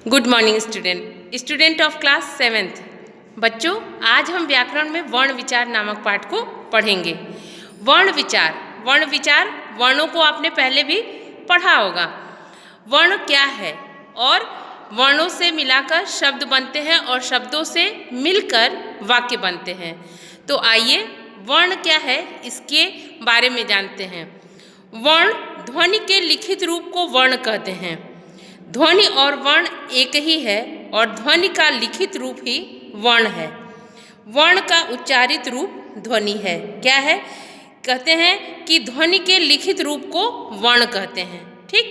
Good morning student of class 7th। बच्चों, आज हम व्याकरण में वर्ण विचार नामक पाठ को पढ़ेंगे। वर्ण विचार वर्णों को आपने पहले भी पढ़ा होगा। वर्ण क्या है और वर्णों से मिलाकर शब्द बनते हैं और शब्दों से मिलकर वाक्य बनते हैं। तो आइए वर्ण क्या है इसके बारे में जानते हैं। वर्ण ध्वनि के लिखित रूप को वर्ण कहते हैं। ध्वनि और वर्ण एक ही है और ध्वनि का लिखित रूप ही वर्ण है। वर्ण का उच्चारित रूप ध्वनि है। क्या है? कहते हैं कि ध्वनि के लिखित रूप को वर्ण कहते हैं। ठीक,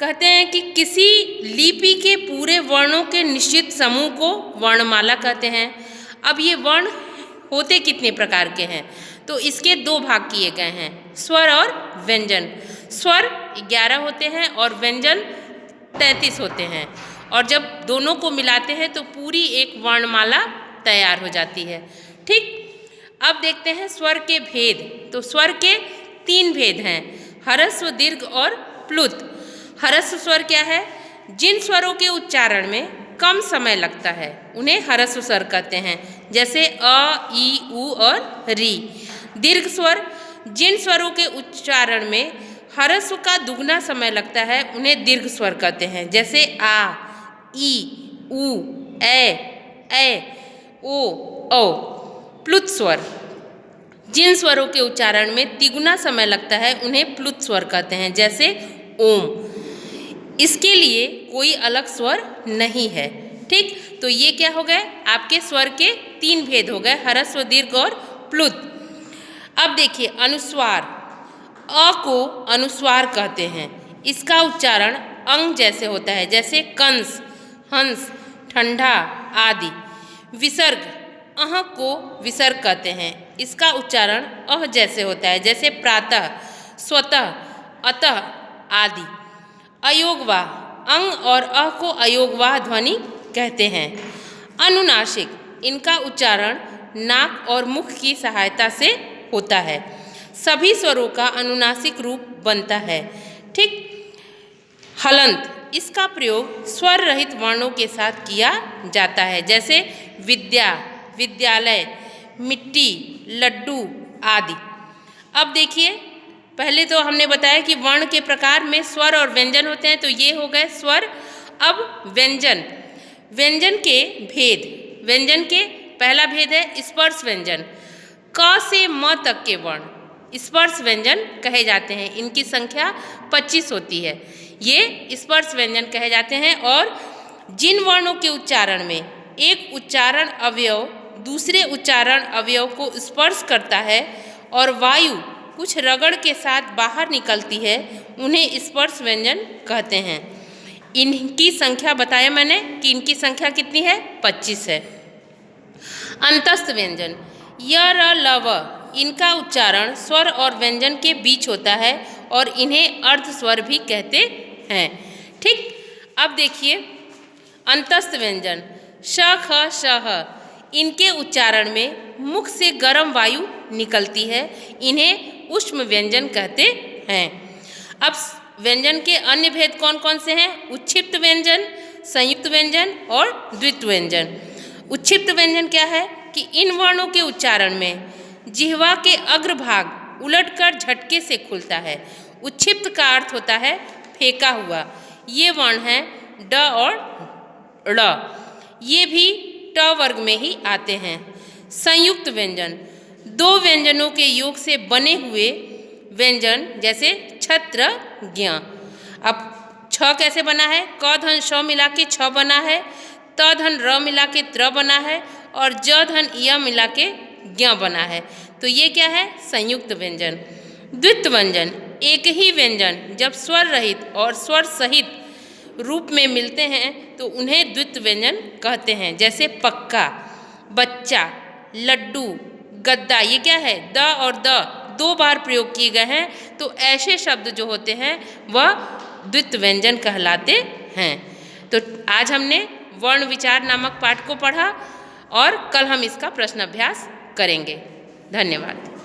कहते हैं कि किसी लिपि के पूरे वर्णों के निश्चित समूह को वर्णमाला कहते हैं। अब ये वर्ण होते कितने प्रकार के हैं? तो इसके दो भाग किए गए हैं, स्वर और व्यंजन। स्वर 11 होते हैं और व्यंजन 33 होते हैं, और जब दोनों को मिलाते हैं तो पूरी एक वर्णमाला तैयार हो जाती है। ठीक, अब देखते हैं स्वर के भेद। तो स्वर के 3 भेद हैं, ह्रस्व, दीर्घ और प्लुत। ह्रस्व स्वर क्या है? जिन स्वरों के उच्चारण में कम समय लगता है उन्हें ह्रस्व स्वर कहते हैं, जैसे अ, ई, उ और री। दीर्घ स्वर जिन स्वरों के उच्चारण में ह्रस्व का दुगना समय लगता है उन्हें दीर्घ स्वर कहते हैं, जैसे आ, ई, उ, ए, ओ, औ। प्लुत स्वर जिन स्वरों के उच्चारण में तिगुना समय लगता है उन्हें प्लुत स्वर कहते हैं, जैसे ओम। इसके लिए कोई अलग स्वर नहीं है। ठीक, तो ये क्या हो गए? आपके स्वर के 3 भेद हो गए, ह्रस्व, दीर्घ और प्लुत। अब देखिए अनुस्वार। अ को अनुस्वार कहते हैं। इसका उच्चारण अंग जैसे होता है, जैसे कंस, हंस, ठंडा आदि। विसर्ग अह को विसर्ग कहते हैं। इसका उच्चारण अह जैसे होता है, जैसे प्रातः, स्वतः, अतः आदि। अयोगवाह अंग और अह को अयोगवाह ध्वनि कहते हैं। अनुनासिक इनका उच्चारण नाक और मुख की सहायता से होता है। सभी स्वरों का अनुनासिक रूप बनता है। ठीक, हलंत इसका प्रयोग स्वर रहित वर्णों के साथ किया जाता है, जैसे विद्या, विद्यालय, मिट्टी, लड्डू आदि। अब देखिए, पहले तो हमने बताया कि वर्ण के प्रकार में स्वर और व्यंजन होते हैं, तो ये हो गए स्वर। अब व्यंजन के भेद। व्यंजन के पहला भेद है स्पर्श व्यंजन। क से म तक के वर्ण स्पर्श व्यंजन कहे जाते हैं। इनकी संख्या 25 होती है। ये स्पर्श व्यंजन कहे जाते हैं, और जिन वर्णों के उच्चारण में एक उच्चारण अवयव दूसरे उच्चारण अवयव को स्पर्श करता है और वायु कुछ रगड़ के साथ बाहर निकलती है उन्हें स्पर्श व्यंजन कहते हैं। इनकी संख्या बताया मैंने कि इनकी संख्या कितनी है? 25 है। अंतस्थ व्यंजन य, र, ल, व इनका उच्चारण स्वर और व्यंजन के बीच होता है और इन्हें अर्ध स्वर भी कहते हैं। ठीक, अब देखिए अंतस्थ व्यंजन श, ख, श, ह इनके उच्चारण में मुख से गर्म वायु निकलती है, इन्हें ऊष्म व्यंजन कहते हैं। अब व्यंजन के अन्य भेद कौन कौन से हैं? उच्छिप्त व्यंजन, संयुक्त व्यंजन और द्वित्व व्यंजन। उच्छिप्त व्यंजन क्या है कि इन वर्णों के उच्चारण में जिह्वा के अग्रभाग उलटकर झटके से खुलता है। उच्छिप्त का अर्थ होता है फेंका हुआ। ये वर्ण हैं ड और ड़, ये भी ट वर्ग में ही आते हैं। संयुक्त व्यंजन 2 व्यंजनों के योग से बने हुए व्यंजन, जैसे छत्र, ज्ञ। अब छ कैसे बना है? क धन श मिला के छ बना है, त धन र मिला के त्र बना है, और ज धन य मिला के ज्ञ बना है। तो ये क्या है? संयुक्त व्यंजन। द्वित्व व्यंजन एक ही व्यंजन जब स्वर रहित और स्वर सहित रूप में मिलते हैं तो उन्हें द्वित्व व्यंजन कहते हैं, जैसे पक्का, बच्चा, लड्डू, गद्दा। ये क्या है? द और द 2 बार प्रयोग किए गए हैं, तो ऐसे शब्द जो होते हैं वह द्वित्व व्यंजन कहलाते हैं। तो आज हमने वर्ण विचार नामक पाठ को पढ़ा और कल हम इसका प्रश्न अभ्यास करेंगे। धन्यवाद।